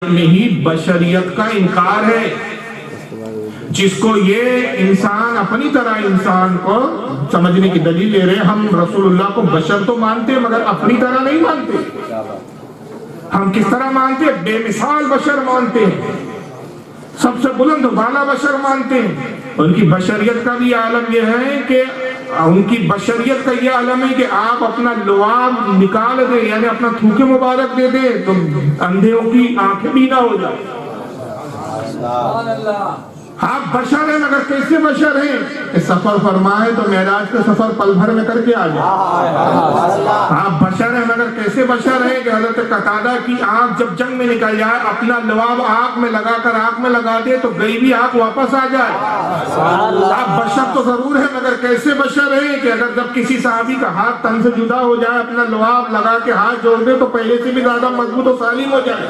میں ہی بشریت کا انکار ہے، جس کو یہ انسان اپنی طرح انسان کو سمجھنے کی دلیل لے رہے، ہم رسول اللہ کو بشر تو مانتے ہیں مگر اپنی طرح نہیں مانتے۔ ہم کس طرح مانتے ہیں؟ بے مثال بشر مانتے ہیں، سب سے بلند بالا بشر مانتے ہیں۔ ان کی بشریت کا بھی عالم یہ ہے کہ ان کی بشریت کا یہ عالم ہے کہ آپ اپنا لعاب نکال دیں، یعنی اپنا تھوکے مبارک دے دیں تو اندھوں کی آنکھیں بینا ہو جائیں۔ آپ بشر ہیں مگر کیسے بشر ہیں کہ سفر فرمائے تو معراج کا سفر پل بھر میں کر کے آ جائے۔ آپ بشر ہیں مگر کیسے بشر ہیں کہ حضرت قتادہ کی آنکھ جب جنگ میں نکل جائے، اپنا لعاب آنکھ میں لگا کر آنکھ میں لگا دے تو گئی بھی آنکھ واپس آ جائے۔ آپ بشر تو ضرور ہیں مگر کیسے بشر ہیں کہ اگر جب کسی صحابی کا ہاتھ تن سے جدا ہو جائے، اپنا لعاب لگا کے ہاتھ جوڑ دے تو پہلے سے بھی زیادہ مضبوط و سالم ہو جائے۔